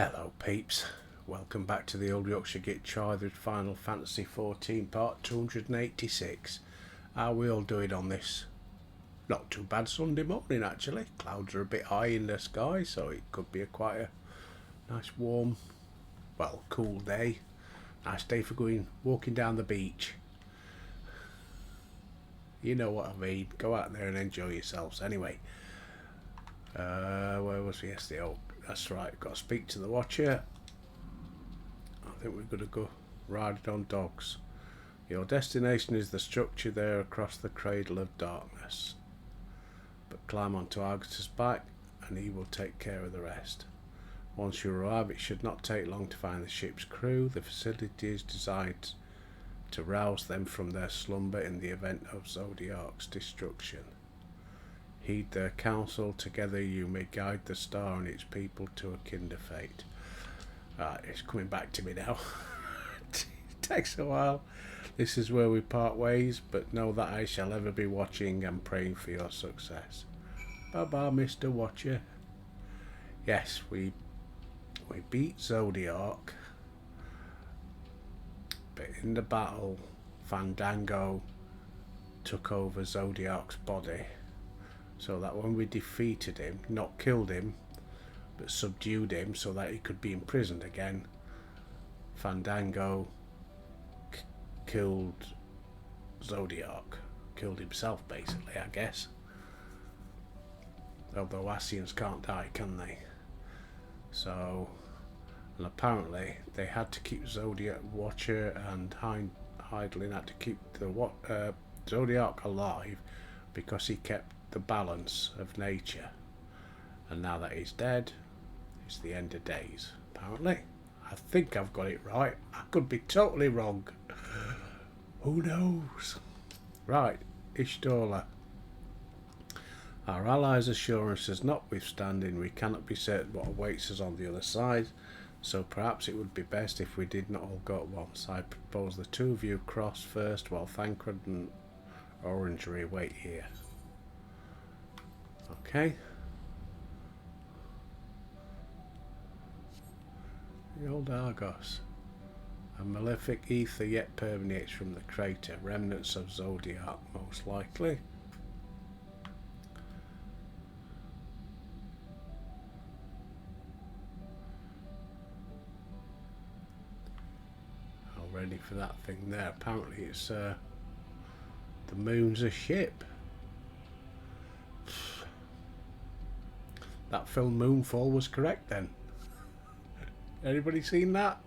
Hello peeps, welcome back to the Old Yorkshire Git Childhood Final Fantasy 14 part 286. How are we all doing on this not too bad Sunday morning actually? Clouds are a bit high in the sky, so it could be quite a nice warm, well, cool day. Nice day for walking down the beach. You know what I mean, go out there and enjoy yourselves. Anyway, where was we yesterday? Oh, that's right, got to speak to the Watcher. I think we're going to go riding on dogs. Your destination is the structure there across the Cradle of Darkness. But climb onto Argus' back and he will take care of the rest. Once you arrive, it should not take long to find the ship's crew. The facility is designed to rouse them from their slumber in the event of Zodiark's destruction. Heed their counsel. Together you may guide the star and its people to a kinder fate. It's coming back to me now. It takes a while. This is where we part ways, but know that I shall ever be watching and praying for your success. Bye bye, Mr. Watcher. Yes, we beat Zodiark, but in the battle, Fandango took over Zodiark's body, so that when we defeated him, not killed him, but subdued him so that he could be imprisoned again, Fandango killed Zodiark. Killed himself, basically, I guess. Although Ascians can't die, can they? So, and apparently they had to keep Zodiark Watcher and Hydaelyn had to keep the Zodiark alive because he kept the balance of nature. And now that he's dead, it's the end of days, apparently. I think I've got it right. I could be totally wrong. Who knows? Right, Y'shtola. Our allies' assurances notwithstanding, we cannot be certain what awaits us on the other side, so perhaps it would be best if we did not all go at once. I propose the two of you cross first while Thancred and Orangery wait here. Okay. The old Argos. A malefic ether yet permeates from the crater. Remnants of Zodiark, most likely. Ready for that thing there. Apparently it's the moon's a ship. That film Moonfall was correct then. Anybody seen that?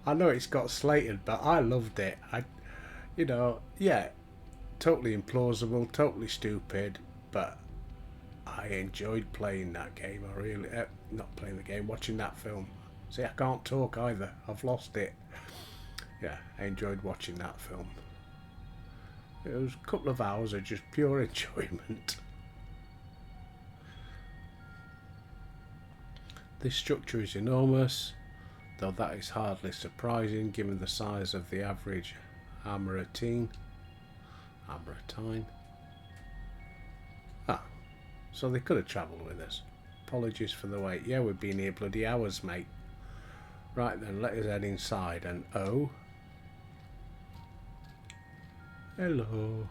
I know it's got slated, but I loved it. Yeah, totally implausible, totally stupid, but I enjoyed playing that game. I really, not playing the game, watching that film. See, I can't talk either. I've lost it. Yeah, I enjoyed watching that film. It was a couple of hours of just pure enjoyment. This structure is enormous, though that is hardly surprising given the size of the average Amaratine. Ah, so they could have travelled with us. Apologies for the wait. Yeah, we've been here bloody hours, mate. Right then, let us head inside and oh. Hello.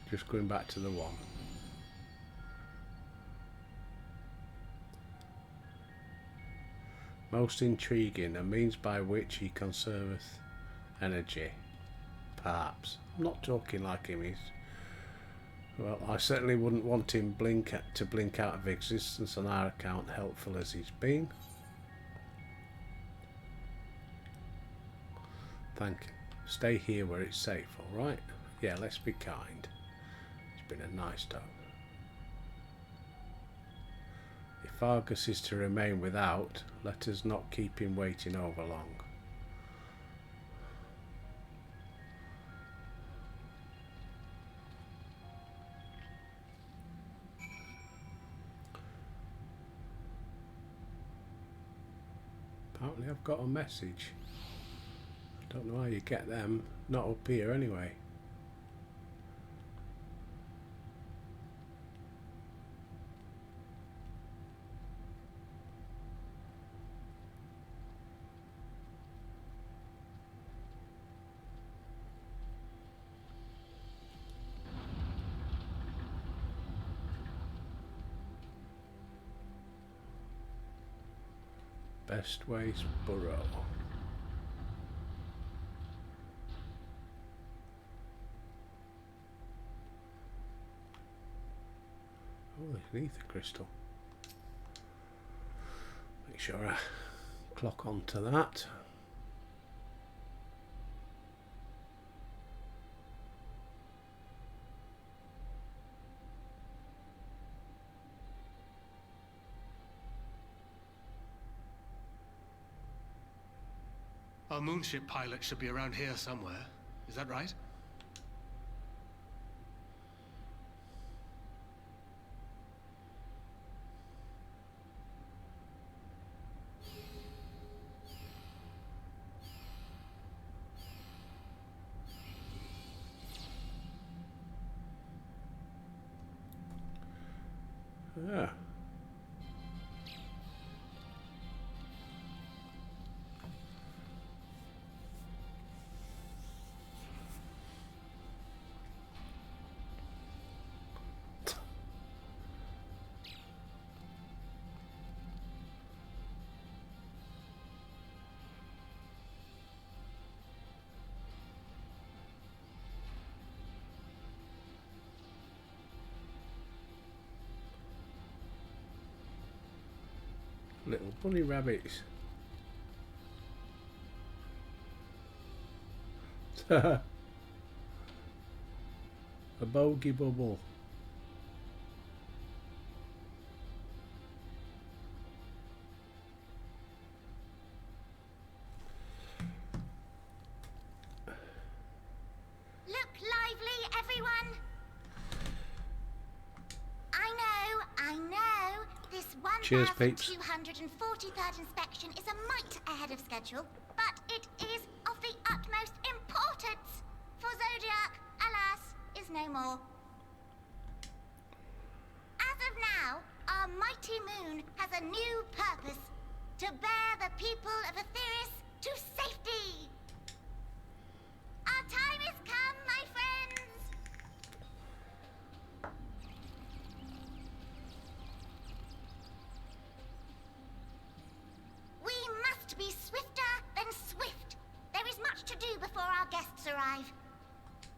Just going back to the one. Most intriguing, a means by which he conserveth energy. Perhaps. I'm not talking like him. He's... Well, I certainly wouldn't want him to blink out of existence on our account, helpful as he's been. Thank you. Stay here where it's safe, alright? Yeah, let's be kind. He's been a nice dog. If Argus is to remain without, let us not keep him waiting over long. Apparently I've got a message. I don't know how you get them. Not up here anyway. Bestways Burrow. Oh, there's an ether crystal. Make sure I clock onto that. Our moonship pilot should be around here somewhere. Is that right? Ah. Little bunny rabbits. A bogey bubble. Look lively, everyone! I know, this Cheers, peeps. 1243rd inspection is a mite ahead of schedule, but it is of the utmost importance, for Zodiac, alas, is no more. As of now, our mighty moon has a new purpose, to bear the people of Aetheris to safety. Our time has come, my friends! We must be swifter than swift. There is much to do before our guests arrive.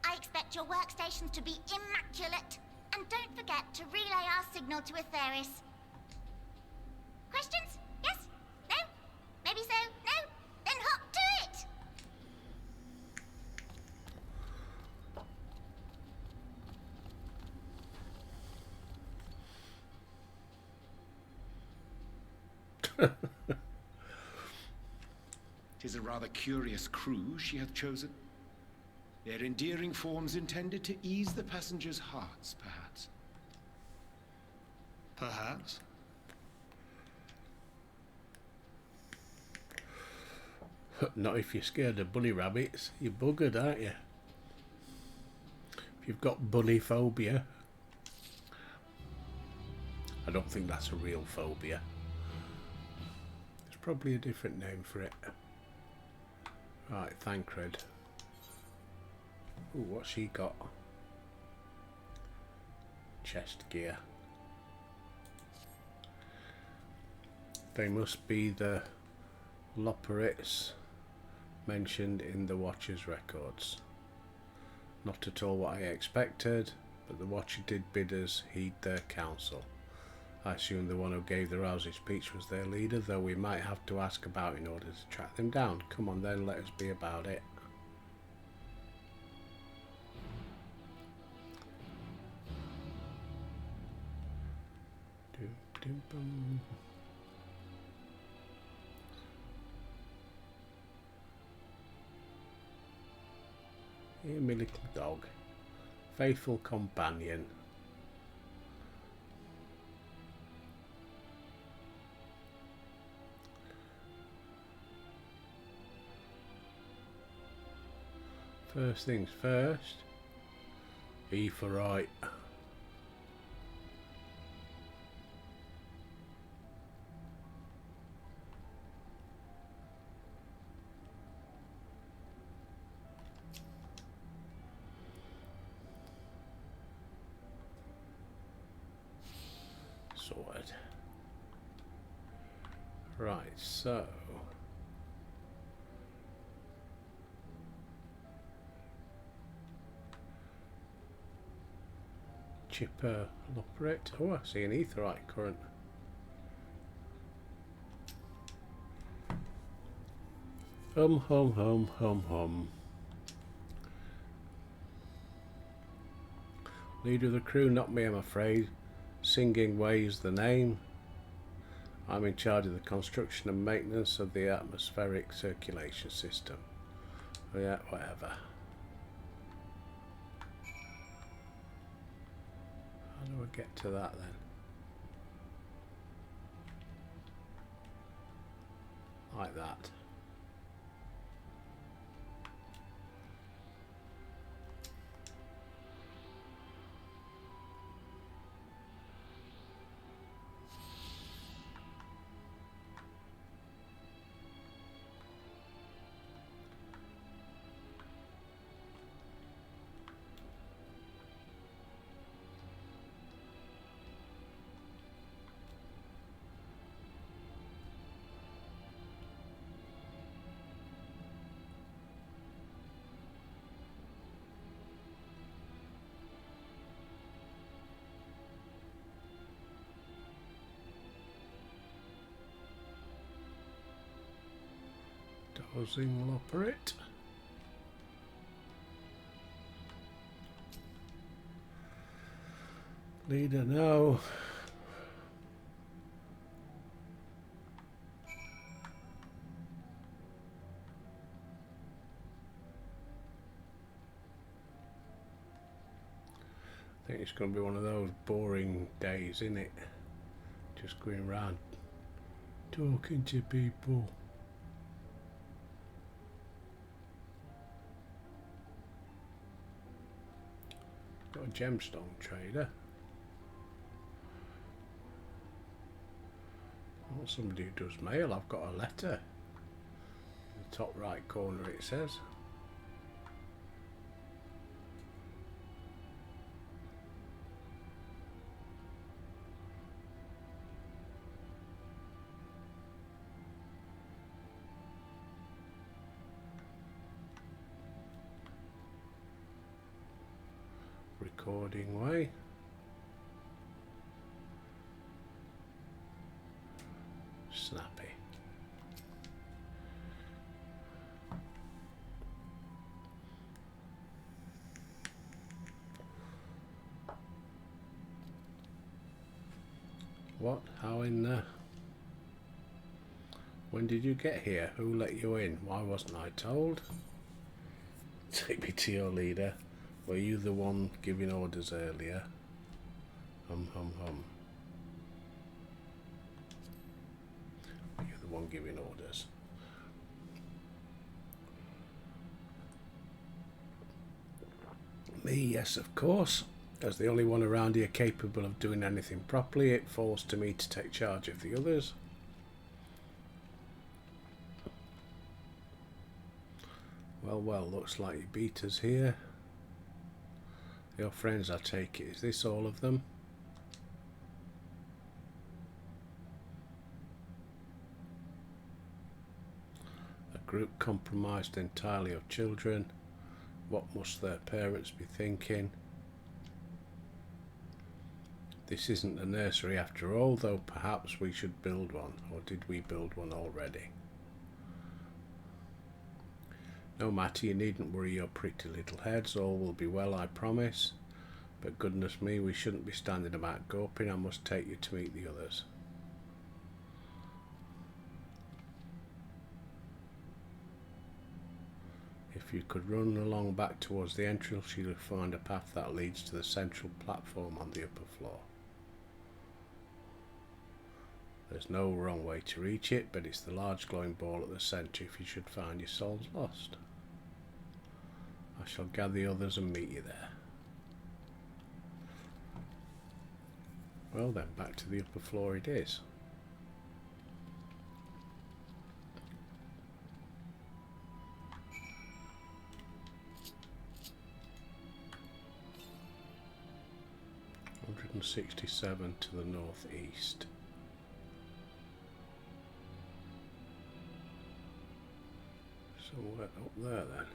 I expect your workstations to be immaculate, and don't forget to relay our signal to Aetheris. Questions? Yes? No? Maybe so? No? Then hop to it! Tis a rather curious crew she hath chosen. Their endearing forms intended to ease the passengers' hearts, perhaps. Perhaps. Not if you're scared of bunny rabbits. You're buggered, aren't you? If you've got bunny phobia. I don't think that's a real phobia. There's probably a different name for it. Right, Thancred. Ooh, what's she got? Chest gear. They must be the Loporrits mentioned in the Watcher's records. Not at all what I expected, but the Watcher did bid us heed their counsel. I assume the one who gave the rousing speech was their leader, though we might have to ask about in order to track them down. Come on then, let us be about it. Here, my little dog. Faithful companion. First things first. E for right. Sword. Right, so Chipper will operate. Oh, I see an aetheryte current. Hum, hum, hum, hum, hum. Leader of the crew, not me, I'm afraid. Singing Way is the name. I'm in charge of the construction and maintenance of the atmospheric circulation system. Oh, yeah, whatever. How do I get to that then? Like that. Dowsing will operate. Leader now. I think it's going to be one of those boring days, isn't it? Just going round talking to people. Got a gemstone trader. Oh, somebody who does mail. I've got a letter. In the top right corner it says. Recording way. Snappy. What? How in there? When did you get here? Who let you in? Why wasn't I told? Take me to your leader. Were you the one giving orders earlier? Hum, hum, hum. Were you the one giving orders? Me, yes, of course. As the only one around here capable of doing anything properly, it falls to me to take charge of the others. Well, well, looks like you beat us here. Your friends, I take it. Is this all of them? A group comprised entirely of children. What must their parents be thinking? This isn't a nursery after all, though perhaps we should build one. Or did we build one already? No matter, you needn't worry your pretty little heads. All will be well, I promise. But goodness me, we shouldn't be standing about gawping. I must take you to meet the others. If you could run along back towards the entrance, you'll find a path that leads to the central platform on the upper floor. There's no wrong way to reach it, but it's the large glowing ball at the centre if you should find your souls lost. I shall gather the others and meet you there. Well then, back to the upper floor it is. (167) to the northeast. Somewhere up there then.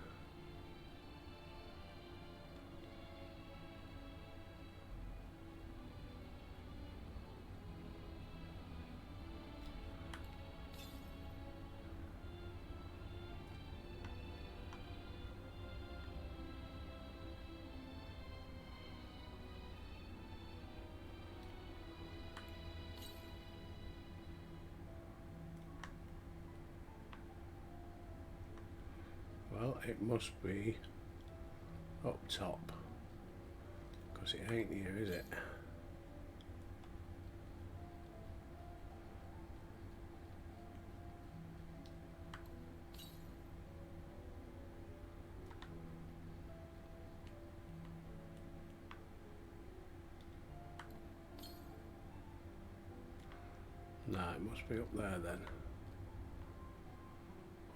Well, it must be up top, because it ain't here, is it? No, it must be up there then.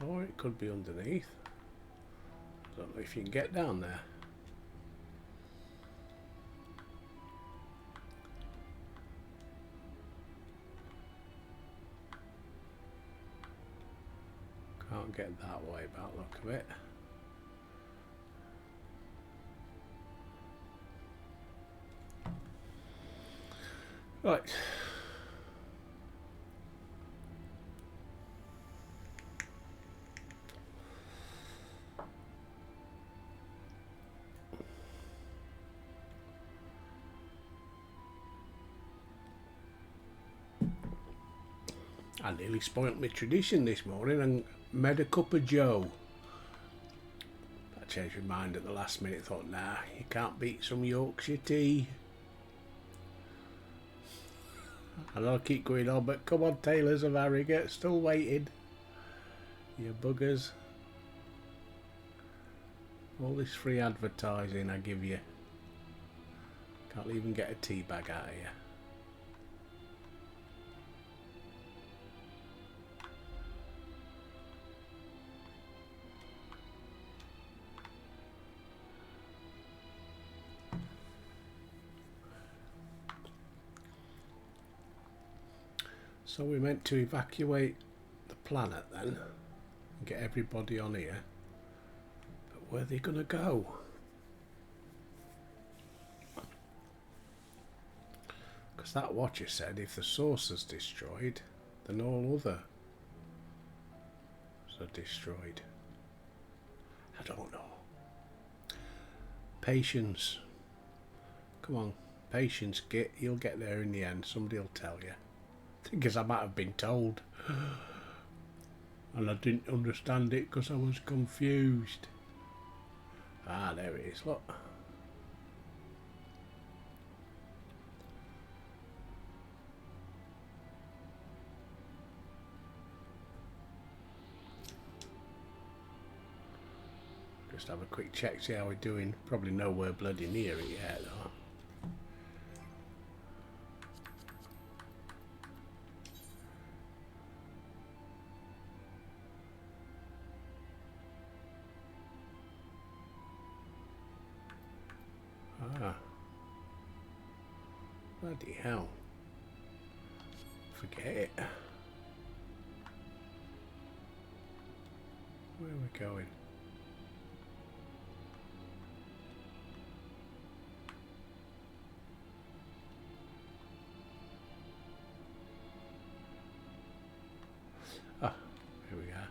Or it could be underneath. I don't know if you can get down there. Can't get that way by the look of it. Right. I nearly spoilt my tradition this morning and made a cup of joe. I changed my mind at the last minute, thought, nah, you can't beat some Yorkshire tea. And I'll keep going on, but come on, Tailors of Harrogate, still waiting. You buggers. All this free advertising I give you. Can't even get a tea bag out of you. So we're meant to evacuate the planet then, and get everybody on here. But where are they going to go? Because that watcher said if the source is destroyed, then all other are destroyed. I don't know. Patience. Come on, patience. You'll get there in the end. Somebody will tell you. Because I might have been told and I didn't understand it because I was confused. Ah, there it is, look. Just have a quick check, see how we're doing. Probably nowhere bloody near it yet though. Ah. Bloody hell. Forget it. Where are we going? Ah, here we are.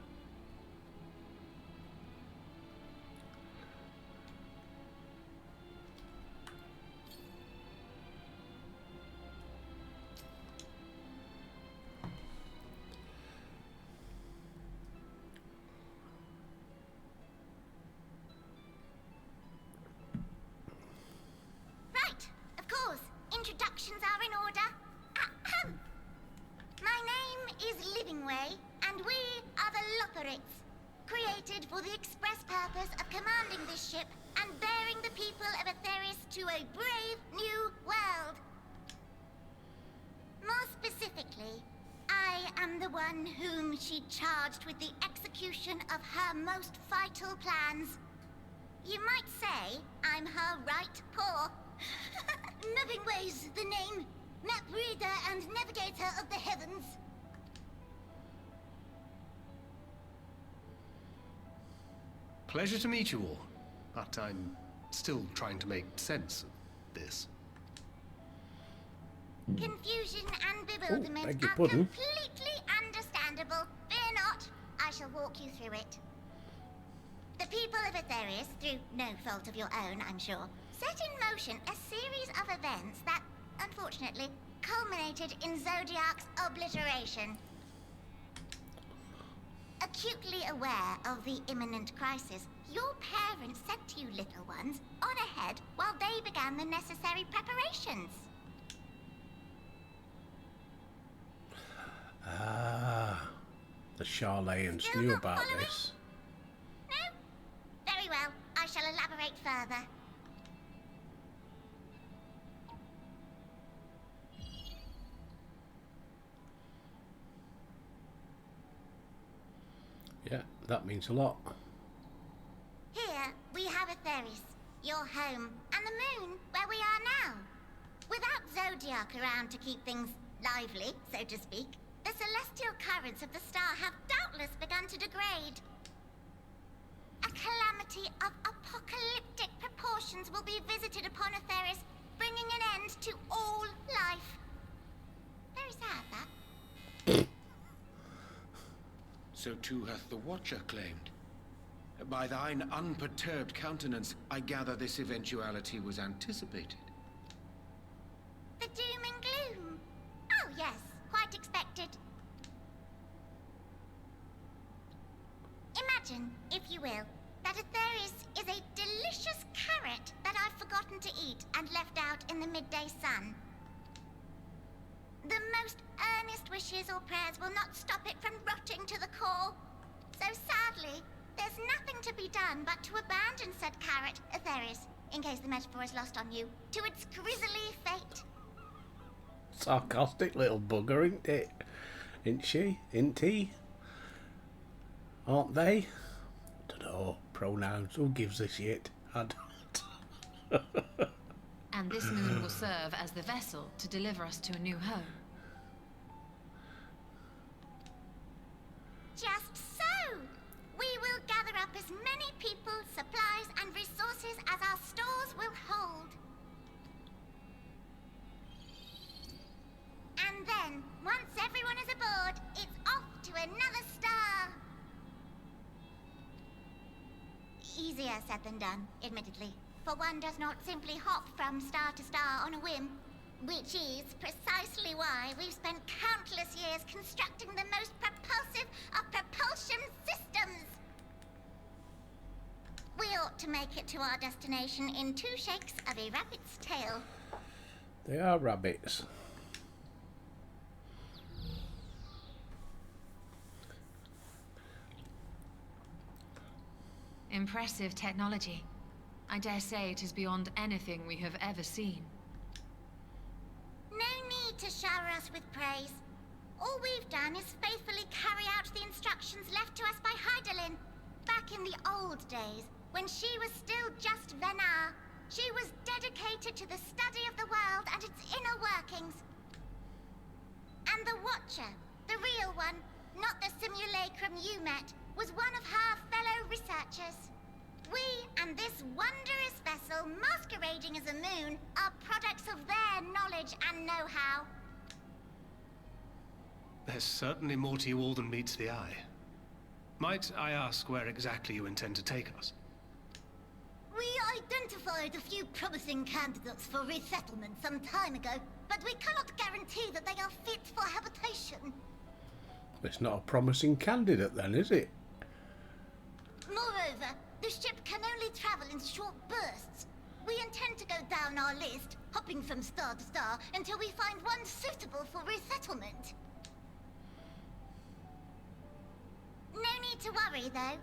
Right, of course. Introductions are in order. Ahem. My name is Livingway, and we are the Lotharics, created for the express purpose of commanding this ship and bearing the people of Atheris to a brave new world. More specifically, I am the one whom she charged with the execution of her most vital plans. You might say I'm her right paw. Livingway's the name. Map reader and navigator of the heavens. Pleasure to meet you all, but I'm still trying to make sense of this. Confusion and bewilderment beg your are pardon. completely understandable. Fear not, I shall walk you through it. The people of Aetherius, through no fault of your own, I'm sure, set in motion a series of events that, unfortunately, culminated in Zodiark's obliteration. Acutely aware of the imminent crisis, your parents said to you little ones, on ahead while they began the necessary preparations. Ah, the Charlayans Still knew not about following? this. No? Very well, I shall elaborate further. Yeah, that means a lot. Here, we have Aetherius, your home, and the moon, where we are now. Without Zodiark around to keep things lively, so to speak, the celestial currents of the star have doubtless begun to degrade. A calamity of apocalyptic proportions will be visited upon Aetherius, bringing an end to all life. Very sad, that. So too hath the Watcher claimed. By thine unperturbed countenance, I gather this eventuality was anticipated. The doom and gloom. Oh yes, quite expected. Imagine, if you will, that Aetherius is a delicious carrot that I've forgotten to eat and left out in the midday sun. The most earnest wishes or prayers will not stop it from rotting to the core. So sadly, there's nothing to be done but to abandon said carrot, Aetherius, in case the metaphor is lost on you, to its grisly fate. Sarcastic little bugger, isn't it? Isn't she? Isn't he? Aren't they? Dunno. Pronouns. Who gives a shit? I don't. And this moon will serve as the vessel to deliver us to a new home. Just so! We will gather up as many people, supplies, and resources as our stores will hold. And then, once everyone is aboard, it's off to another star. Easier said than done, admittedly. For one does not simply hop from star to star on a whim. Which is precisely why we've spent countless years constructing the most propulsive of propulsion systems. We ought to make it to our destination in 2 shakes of a rabbit's tail. They are rabbits. Impressive technology. I dare say it is beyond anything we have ever seen. No need to shower us with praise. All we've done is faithfully carry out the instructions left to us by Hydaelyn. Back in the old days, when she was still just Venar, she was dedicated to the study of the world and its inner workings. And the Watcher, the real one, not the simulacrum you met, was one of her fellow researchers. We and this wondrous vessel masquerading as a moon are products of their knowledge and know-how. There's certainly more to you all than meets the eye. Might I ask where exactly you intend to take us? We identified a few promising candidates for resettlement some time ago, but we cannot guarantee that they are fit for habitation. It's not a promising candidate then, is it? Moreover, the ship can only travel in short bursts. We intend to go down our list, hopping from star to star, until we find one suitable for resettlement. No need to worry, though.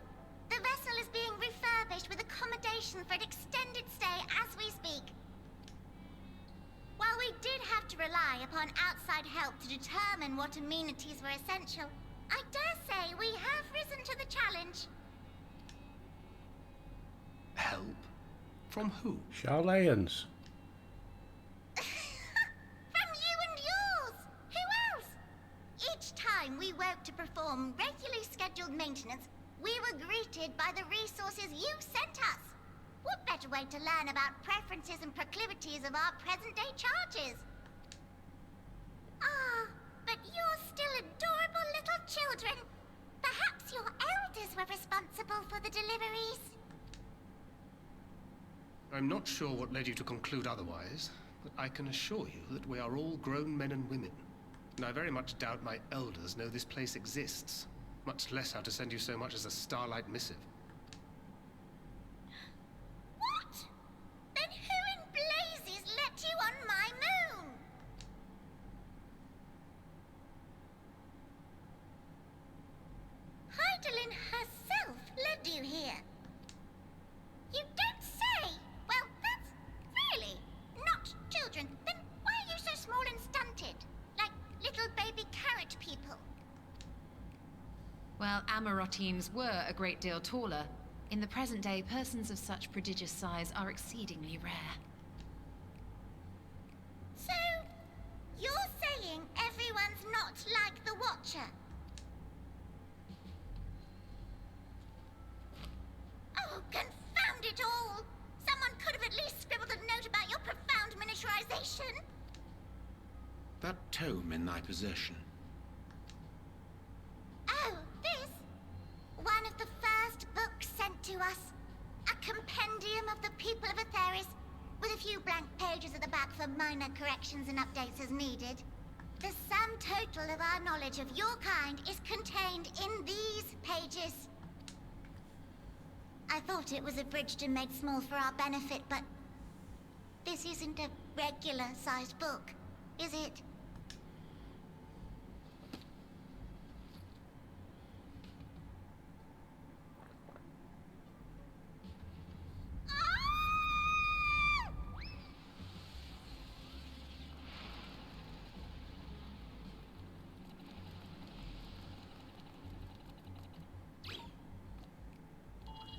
The vessel is being refurbished with accommodation for an extended stay as we speak. While we did have to rely upon outside help to determine what amenities were essential, I dare say we have risen to the challenge. Help? From who? Charlayans. From you and yours! Who else? Each time we work to perform regularly scheduled maintenance, we were greeted by the resources you sent us. What better way to learn about preferences and proclivities of our present-day charges? Ah, but you're still adorable little children. Perhaps your elders were responsible for the deliveries. I'm not sure what led you to conclude otherwise, but I can assure you that we are all grown men and women. And I very much doubt my elders know this place exists, much less how to send you so much as a starlight missive. What? Then who in blazes let you on my moon? Hydaelyn herself led you here. You don't say! Well, that's really not children. Then why are you so small and stunted? Like little baby carrot people. Well, Amarotines were a great deal taller. In the present day, persons of such prodigious size are exceedingly rare. So, you're saying everyone's not like the Watcher? Oh, confound it all! Someone could have at least scribbled a note about your profound miniaturization. That tome in thy possession. Oh, this? One of the first books sent to us. A compendium of the people of Aetheris, with a few blank pages at the back for minor corrections and updates as needed. The sum total of our knowledge of your kind is contained in these pages. I thought it was abridged and made small for our benefit, but this isn't a regular-sized book, is it?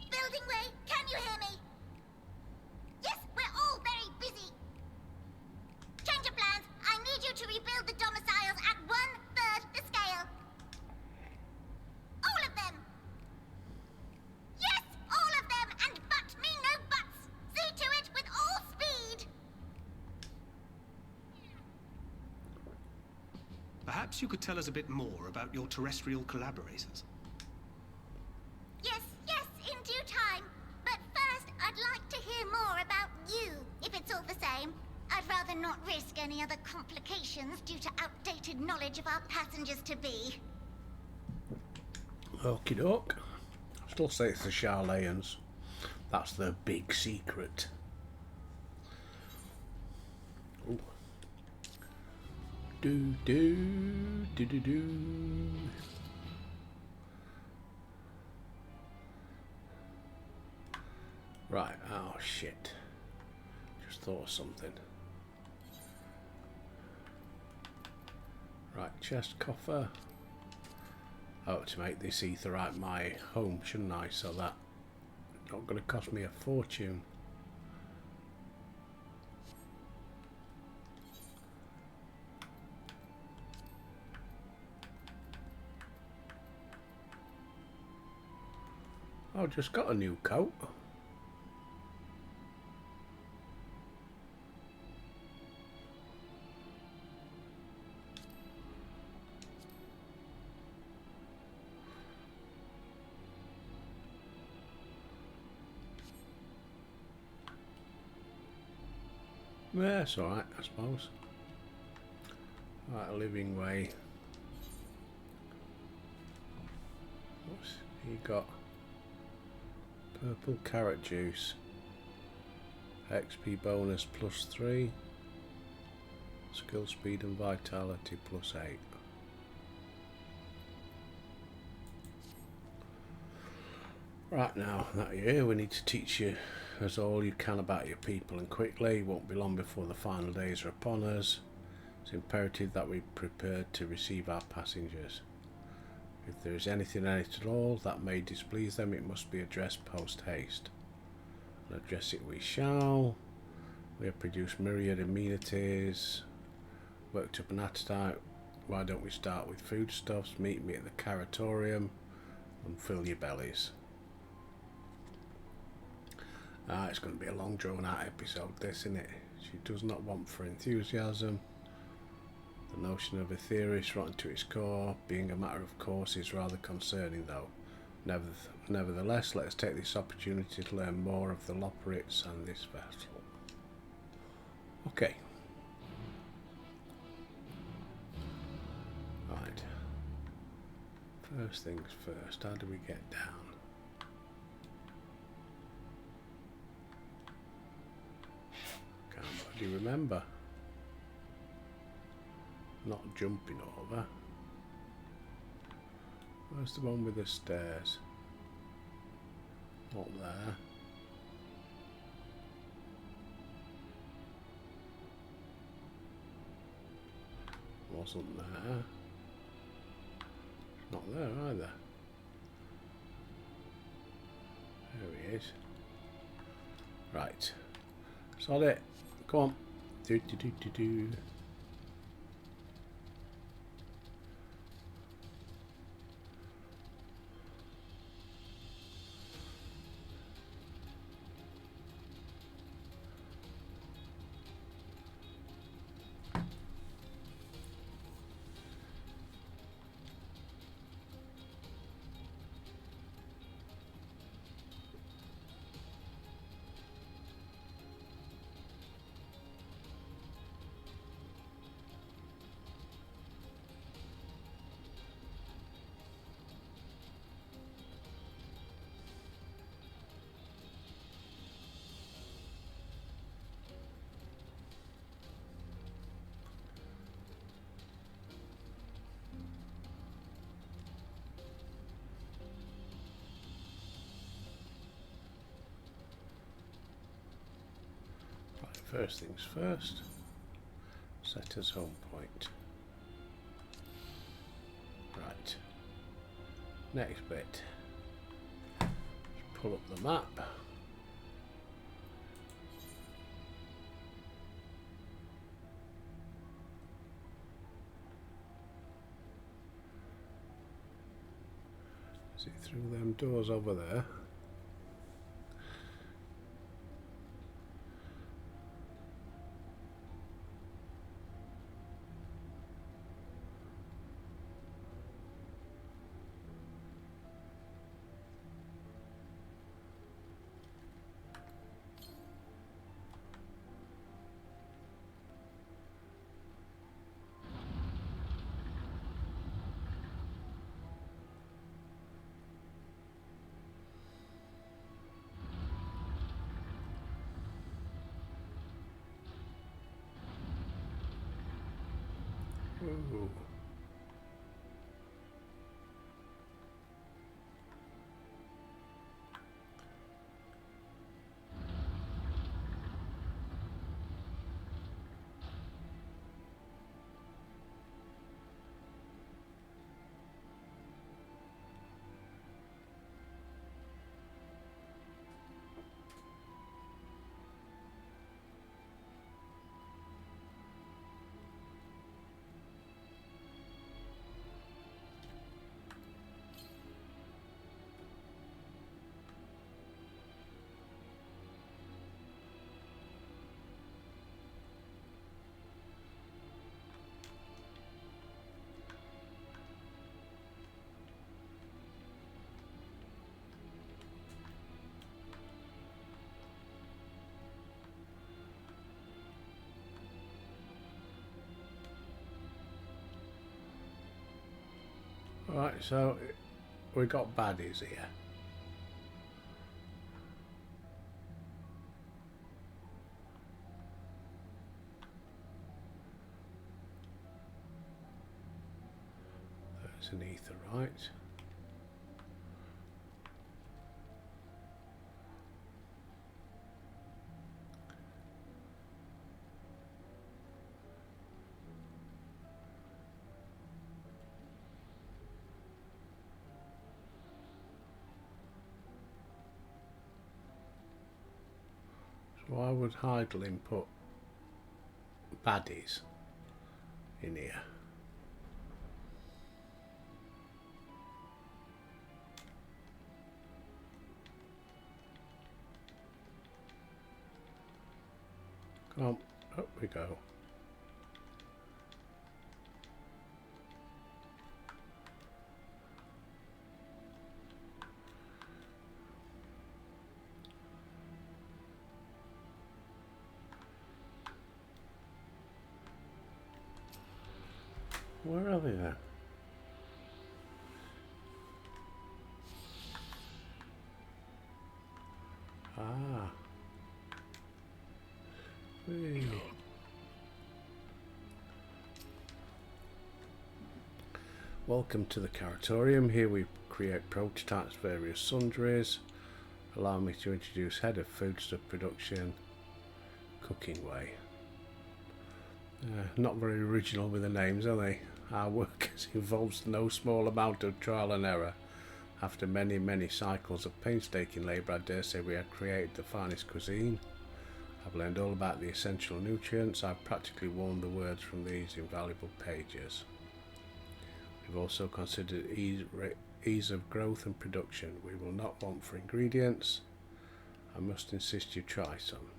Building Way, can you hear me? Yes, we're all very busy. Change of plans. I need you to rebuild the domiciles at 1/3 the scale. All of them. Yes, all of them, and but me no buts. See to it with all speed. Perhaps you could tell us a bit more about your terrestrial collaborators. Yes, in due time. But first, I'd like to hear more about you, if it's all the same. I'd rather not risk any other complications due to outdated knowledge of our passengers-to-be. Okie doke. Still say it's the Charlayans. That's the big secret. Ooh. Do do do do do. Right, oh shit. Just thought of something. Right, chest coffer. Oh, to make this aetheryte my home, shouldn't I? So that not going to cost me a fortune. Oh, just got a new coat. Yeah, it's alright, I suppose. Right, a living way. What's he got? Purple carrot juice. XP bonus +3. Skill speed and vitality +8. Right now, that year we need to teach you as all you can about your people, and quickly. It won't be long before the final days are upon us. It's imperative that we prepare to receive our passengers. If there is anything in it at all that may displease them, it must be addressed post haste. And address it we shall. We have produced myriad amenities, worked up an appetite. Why don't we start with foodstuffs? Meet me at the Caratorium. and fill your bellies. It's going to be a long drawn out episode this, isn't it? She does not want for enthusiasm. The notion of Aetherius rotten to its core, being a matter of course, is rather concerning though. Nevertheless, let us take this opportunity to learn more of the Loporrits and this vessel. Okay. Right. First things first, how do we get down? Can't bloody remember. Not jumping over. Where's the one with the stairs? Not there. Wasn't there. Not there either. There he is. Right. Sod it. Come on. Do do do do do. First things first, set as home point. Right, next bit, pull up the map. Is it through them doors over there? Ooh. Right, so we got baddies here. There's an Aetheryte. Why would Hydaelyn put baddies in here? on, up we go. Where are they then? Ah. Whee. Welcome to the Carrotorium. Here we create prototypes, various sundries. Allow me to introduce head of foodstuff production, cooking way. Not very original with the names, are they? Our work involves no small amount of trial and error. After many, many cycles of painstaking labour, I dare say we have created the finest cuisine. I've learned all about the essential nutrients. I've practically worn the words from these invaluable pages. We've also considered ease of growth and production. We will not want for ingredients. I must insist you try some.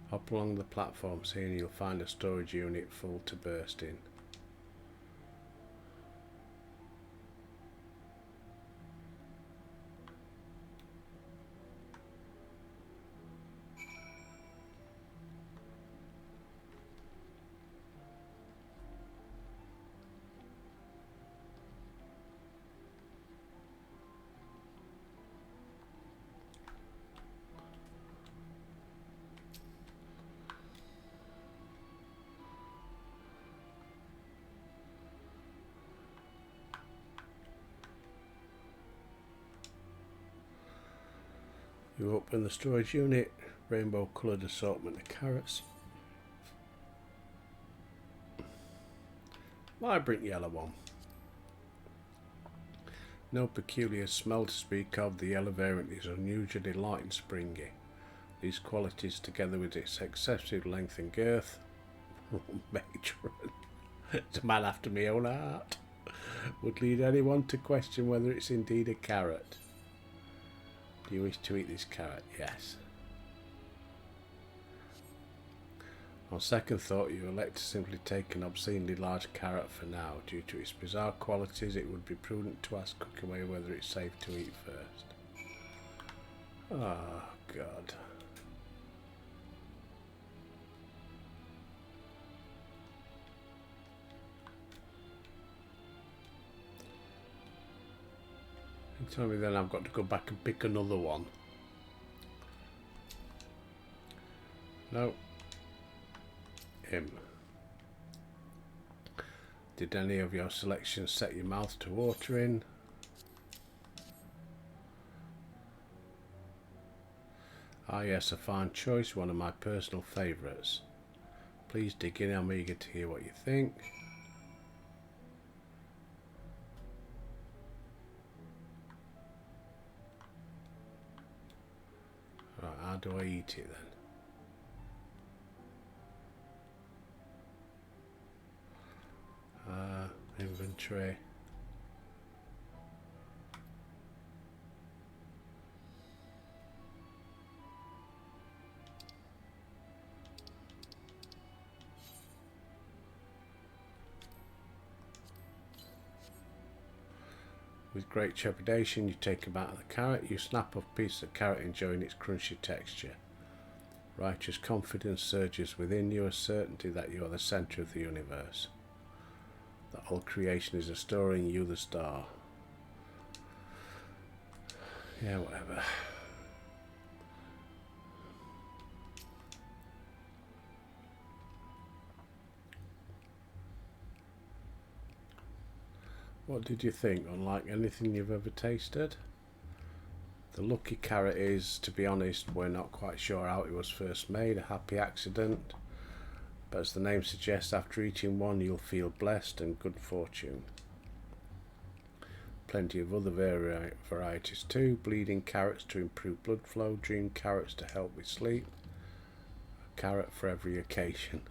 Hop along the platforms here and you'll find a storage unit full to bursting. You open the storage unit, rainbow coloured assortment of carrots. Vibrant yellow one. No peculiar smell to speak of, the yellow variant is unusually light and springy. These qualities, together with its excessive length and girth, matron, it's a man after my own heart, would lead anyone to question whether it's indeed a carrot. Do you wish to eat this carrot? Yes. On second thought, you elect to simply take an obscenely large carrot for now. Due to its bizarre qualities, it would be prudent to ask Cookway whether it's safe to eat first. Oh, God. You tell me then I've got to go back and pick another one. No. Him. Did any of your selections set your mouth to watering? Ah yes, a fine choice, one of my personal favourites. Please dig in, I'm eager to hear what you think. Right, how do I eat it then? Inventory. With great trepidation, you take a bite of the carrot. You snap off a piece of carrot, enjoying its crunchy texture. Righteous confidence surges within you, a certainty that you are the centre of the universe. That all creation is a story and you the star. Yeah, whatever. What did you think? Unlike anything you've ever tasted? The lucky carrot is, to be honest, we're not quite sure how it was first made, a happy accident. But as the name suggests, after eating one you'll feel blessed and good fortune. Plenty of other varieties too. Bleeding carrots to improve blood flow, dream carrots to help with sleep. A carrot for every occasion.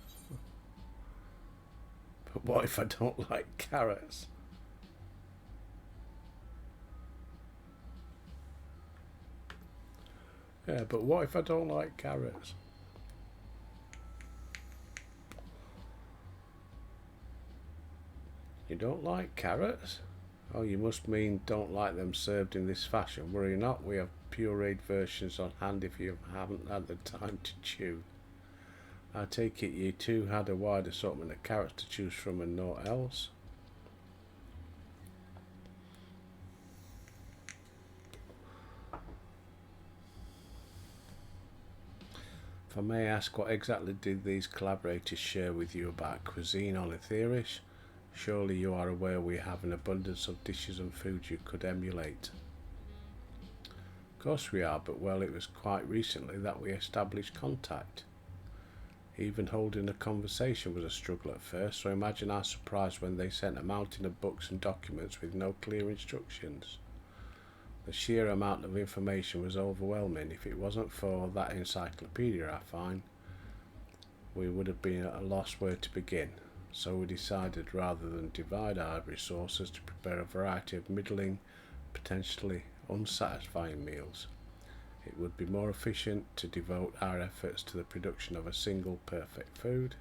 But what if I don't like carrots? Yeah, but what if I don't like carrots? You don't like carrots? Oh, you must mean don't like them served in this fashion. Worry not, we have pureed versions on hand if you haven't had the time to chew. I take it you two had a wide assortment of carrots to choose from and naught else. If I may ask, what exactly did these collaborators share with you about cuisine on Aetheris? Surely you are aware we have an abundance of dishes and foods you could emulate. Of course we are, but well, it was quite recently that we established contact. Even holding a conversation was a struggle at first, so imagine our surprise when they sent a mountain of books and documents with no clear instructions. The sheer amount of information was overwhelming. If it wasn't for that encyclopedia, I find, we would have been at a loss where to begin. So we decided, rather than divide our resources, to prepare a variety of middling, potentially unsatisfying meals. It would be more efficient to devote our efforts to the production of a single perfect food.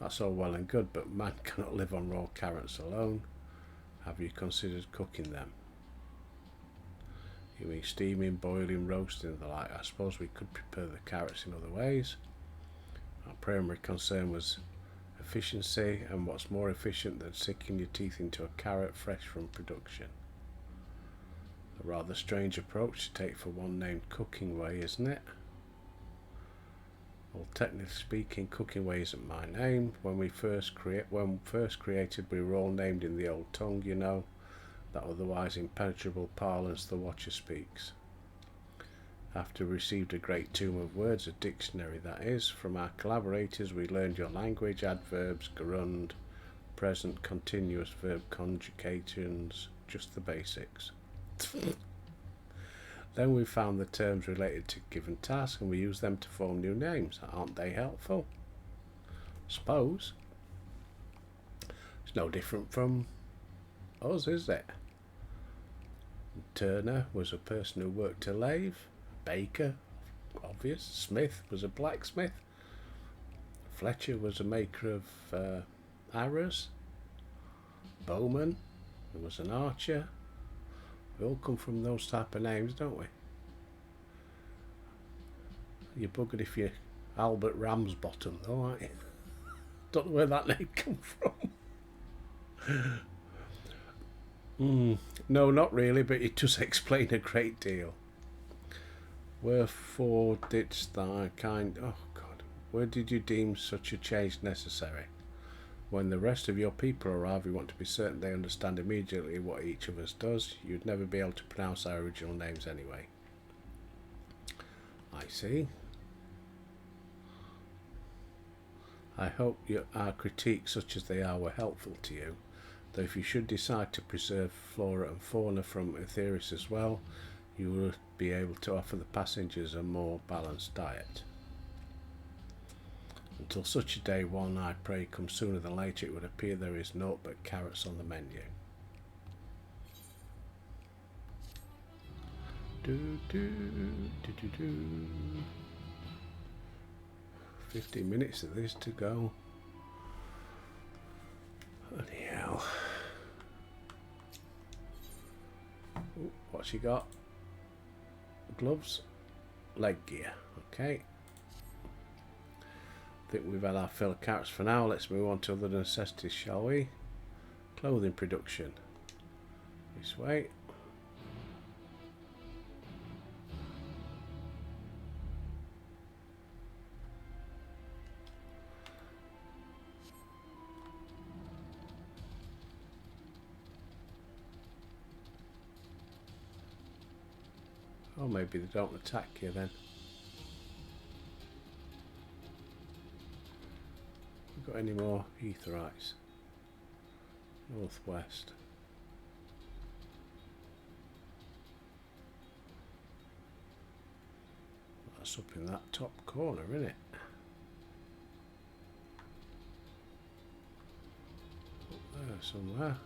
That's all well and good, but man cannot live on raw carrots alone. Have you considered cooking them? You mean steaming, boiling, roasting and the like? I suppose we could prepare the carrots in other ways. Our primary concern was efficiency, and what's more efficient than sinking your teeth into a carrot fresh from production? A rather strange approach to take for one named Cooking Way, isn't it? Well, technically speaking, Cooking Way isn't my name. When first created, we were all named in the old tongue, you know, that otherwise impenetrable parlance the Watcher speaks. After we received a great tomb of words, a dictionary that is, from our collaborators, we learned your language, adverbs, gerund, present, continuous verb conjugations, just the basics. Then we found the terms related to given tasks and we used them to form new names. Aren't they helpful? Suppose. It's no different from us, is it? Turner was a person who worked a lathe. Baker, obvious. Smith was a blacksmith. Fletcher was a maker of arrows. Bowman was an archer. We all come from those type of names, don't we? You're buggered if you're Albert Ramsbottom, though, aren't you? Don't know where that name come from. No, not really, but it does explain a great deal. Wherefore didst thou where did you deem such a change necessary? When the rest of your people arrive, we want to be certain they understand immediately what each of us does. You'd never be able to pronounce our original names anyway. I see. I hope our critiques, such as they are, were helpful to you. Though if you should decide to preserve flora and fauna from Aetheris as well, you will be able to offer the passengers a more balanced diet. Until such a day, one I pray comes sooner than later, it would appear there is naught but carrots on the menu. 15 minutes of this to go. Bloody hell. Ooh, what's she got? Gloves, leg gear. Okay. I think we've had our fill of carrots for now. Let's move on to other necessities, shall we? Clothing production. This way. Oh, maybe they don't attack you then. Got any more Aetherites? Northwest. That's up in that top corner, isn't it? Up there somewhere.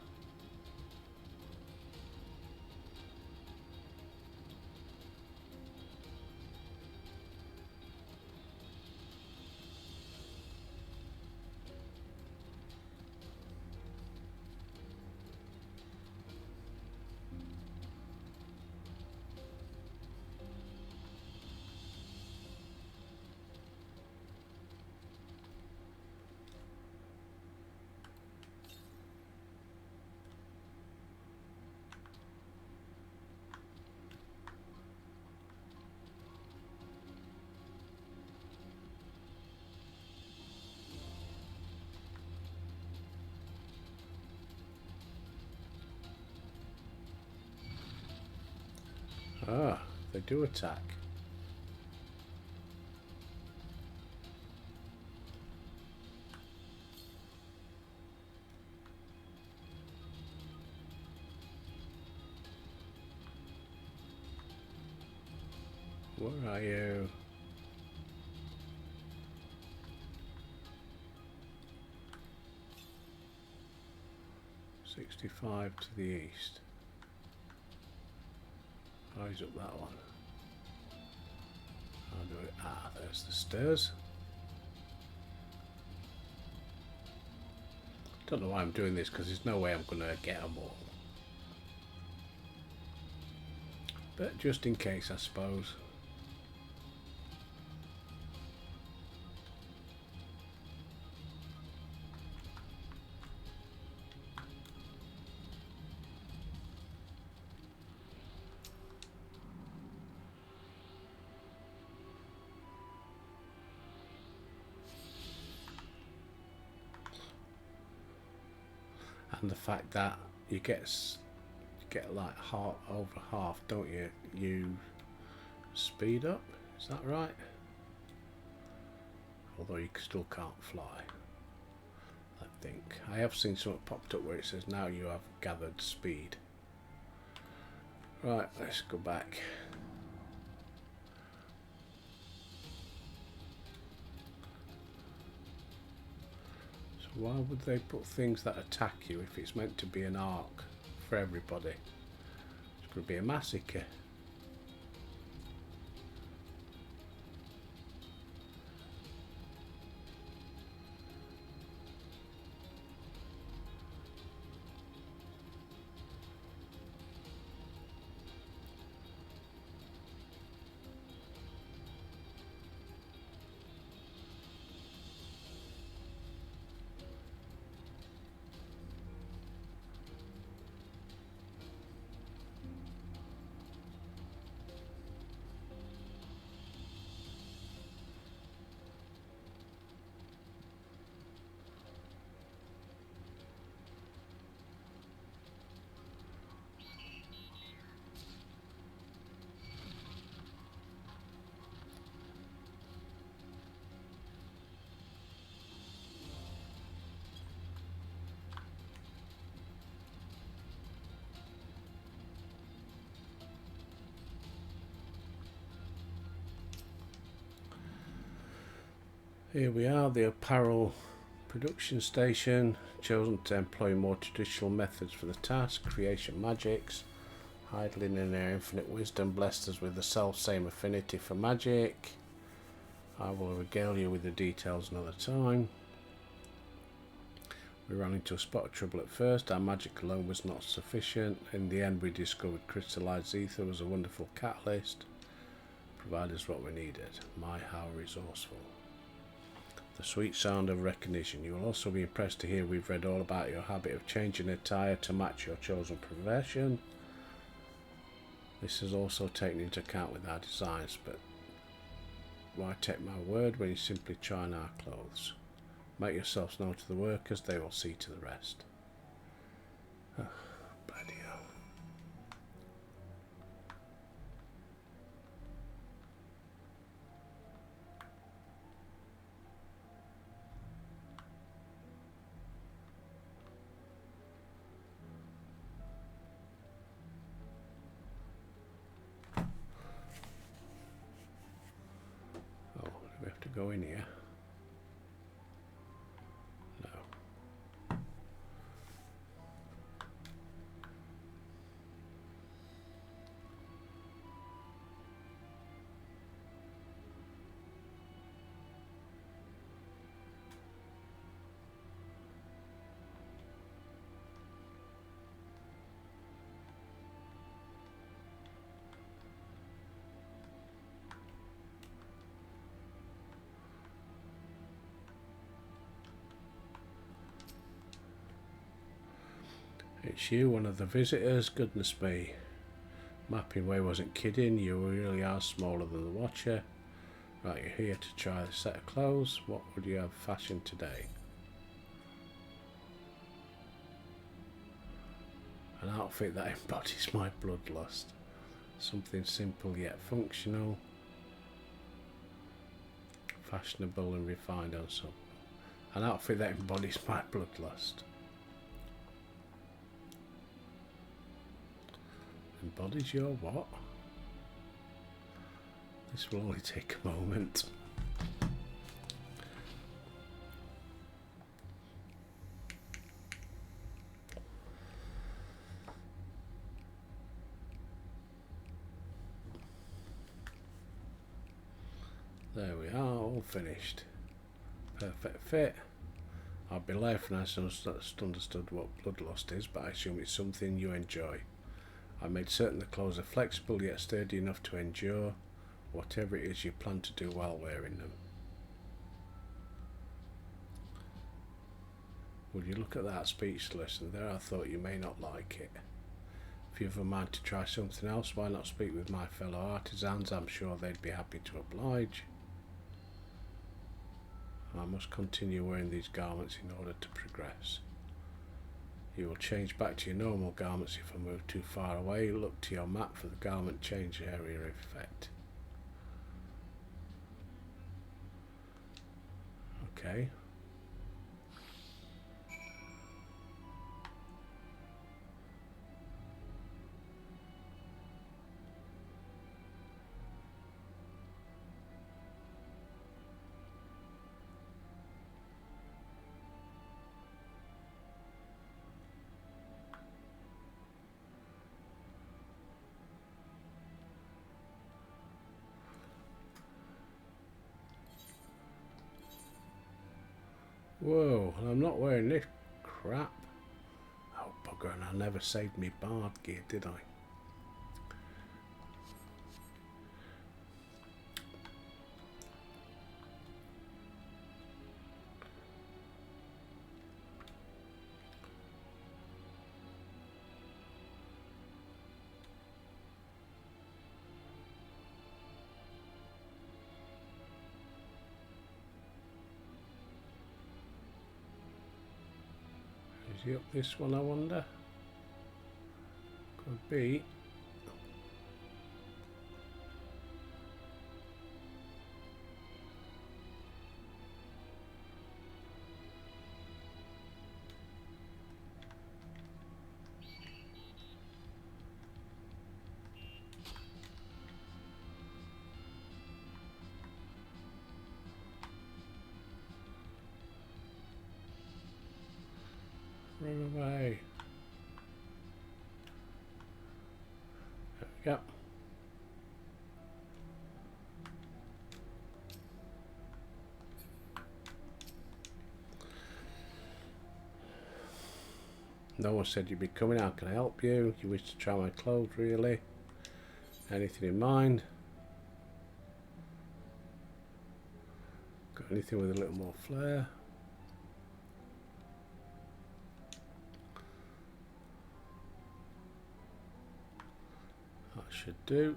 Ah, they do attack. Where are you? "65 to the east." Eyes up that one. I'll do it. Ah, there's the stairs. Don't know why I'm doing this, because there's no way I'm going to get them all. But just in case, I suppose. And the fact that you get like over half, don't you? You speed up, is that right? Although you still can't fly, I think. I have seen something popped up where it says now you have gathered speed. Right, let's go back. Why would they put things that attack you if it's meant to be an arc for everybody? It's going to be a massacre. Here we are, the apparel production station, chosen to employ more traditional methods for the task. Creation magics, Heidelin in their infinite wisdom blessed us with the self-same affinity for magic. I will regale you with the details another time. We ran into a spot of trouble at first. Our magic alone was not sufficient. In the end we discovered crystallized ether was a wonderful catalyst. Provided us what we needed. My, how resourceful. The sweet sound of recognition. You will also be impressed to hear we've read all about your habit of changing attire to match your chosen profession. This is also taken into account with our designs, but why take my word when you simply try on our clothes? Make yourselves known to the workers, they will see to the rest. Oh, bloody hell. Oh, do we have to go in here? No. It's you, one of the visitors. Goodness me. Mapping Way wasn't kidding. You really are smaller than the Watcher. Right, you're here to try a set of clothes. What would you have fashioned today? An outfit that embodies my bloodlust. Something simple yet functional. Fashionable and refined and so. An outfit that embodies my bloodlust. Embodies your what? This will only take a moment. There we are, all finished. Perfect fit. I'll be laughing I understood what bloodlust is, but I assume it's something you enjoy. I made certain the clothes are flexible yet sturdy enough to endure whatever it is you plan to do while wearing them. Would you look at that, speechless, and there I thought you may not like it. If you have a mind to try something else, why not speak with my fellow artisans? I'm sure they'd be happy to oblige. I must continue wearing these garments in order to progress. You will change back to your normal garments if I move too far away. Look to your map for the garment change area effect. Okay. Whoa, I'm not wearing this crap. Oh bugger, and I never saved me bard gear, did I? Is he up this one, I wonder? Could be. Run away. There we go. No one said you'd be coming. How can I help you? You wish to try my clothes, really? Anything in mind? Got anything with a little more flair? That should do.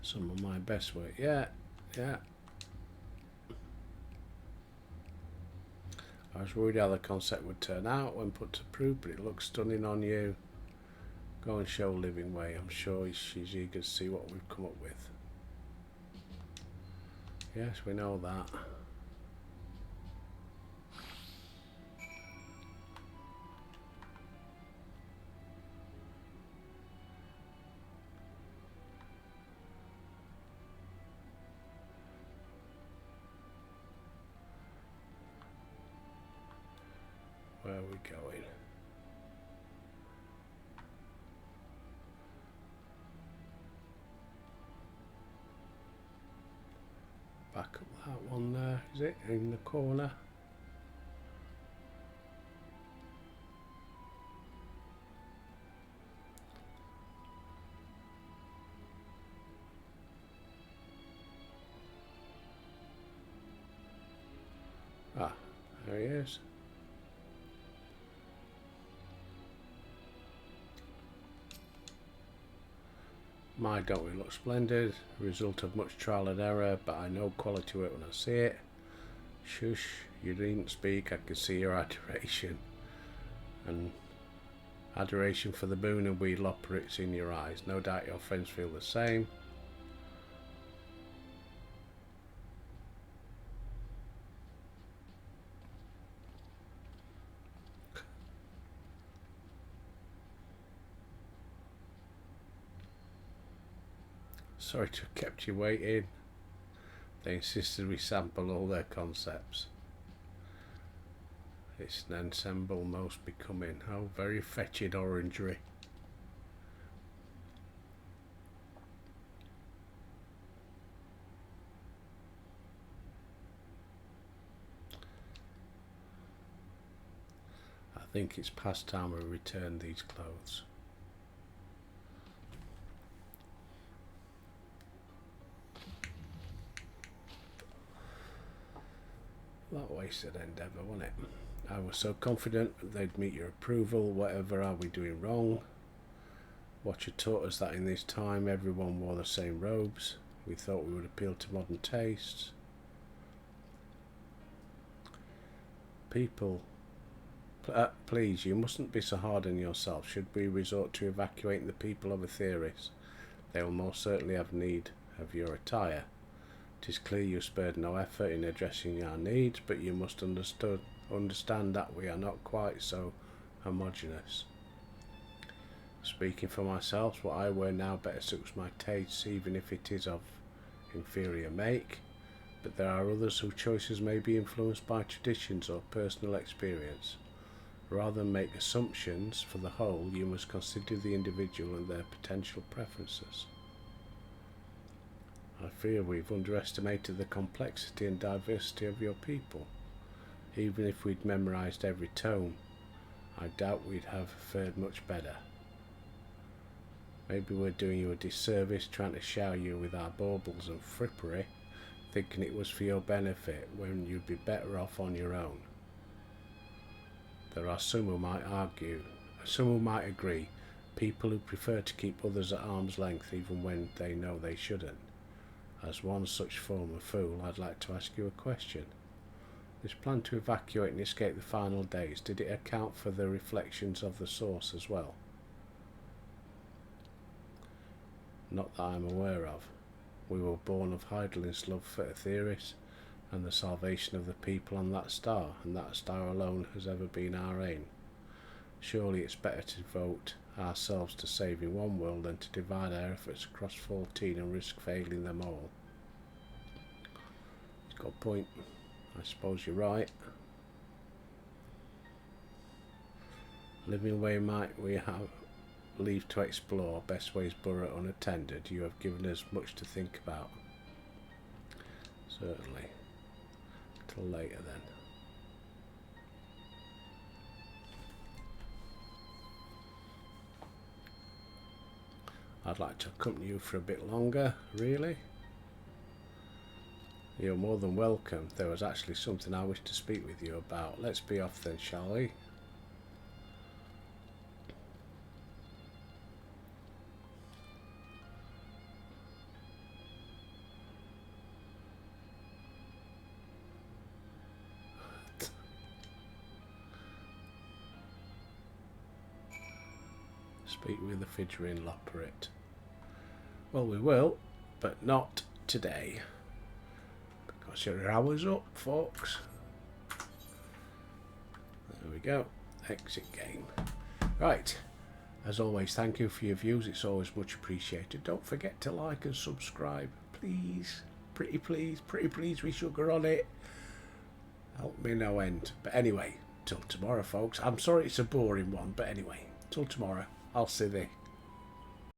Some of my best work. Yeah. I was worried how the concept would turn out when put to proof, but it looks stunning on you. Go and show Living Way. I'm sure she's eager to see what we've come up with. Yes, we know that. Where are we going? Back up that one there, is it? In the corner. Ah, there he is. My, don't we look splendid? Result of much trial and error, but I know quality work when I see it. Shush, you needn't speak, I can see your adoration. And adoration for the moon and Weedle operates in your eyes. No doubt your friends feel the same. Sorry to have kept you waiting. They insisted we sample all their concepts. It's an ensemble most becoming. Oh, very fetid orangery. I think it's past time we return these clothes. That wasted endeavour, wasn't it? I was so confident they'd meet your approval. Whatever are we doing wrong? Watcher taught us that in this time everyone wore the same robes. We thought we would appeal to modern tastes. People, please, you mustn't be so hard on yourself. Should we resort to evacuating the people of Aetheris, they will most certainly have need of your attire. It is clear you spared no effort in addressing our needs, but you must understand that we are not quite so homogeneous. Speaking for myself, what I wear now better suits my tastes, even if it is of inferior make, but there are others whose choices may be influenced by traditions or personal experience. Rather than make assumptions for the whole, you must consider the individual and their potential preferences. I fear we've underestimated the complexity and diversity of your people. Even if we'd memorised every tone, I doubt we'd have fared much better. Maybe we're doing you a disservice trying to shower you with our baubles and frippery, thinking it was for your benefit when you'd be better off on your own. There are some who might argue, some who might agree, people who prefer to keep others at arm's length even when they know they shouldn't. As one such former fool, I'd like to ask you a question. This plan to evacuate and escape the final days, did it account for the reflections of the source as well? Not that I'm aware of. We were born of Hydaelyn's love for Aetheris and the salvation of the people on that star, and that star alone has ever been our aim. Surely it's better to devote ourselves to saving one world than to divide our efforts across 14 and risk failing them all. He's got a point. I suppose you're right. Living way might we have leave to explore, best ways burrow unattended. You have given us much to think about. Certainly. Till later then. I'd like to accompany you for a bit longer, really. You're more than welcome. There was actually something I wish to speak with you about. Let's be off then, shall we? Speak with the Fidrin Loporrit. Well, we will, but not today. Because your hour's up, folks. There we go. Exit game. Right. As always, thank you for your views. It's always much appreciated. Don't forget to like and subscribe. Please. Pretty please, we sugar on it. Help me no end. But anyway, till tomorrow, folks. I'm sorry it's a boring one, but anyway, till tomorrow. I'll see thee.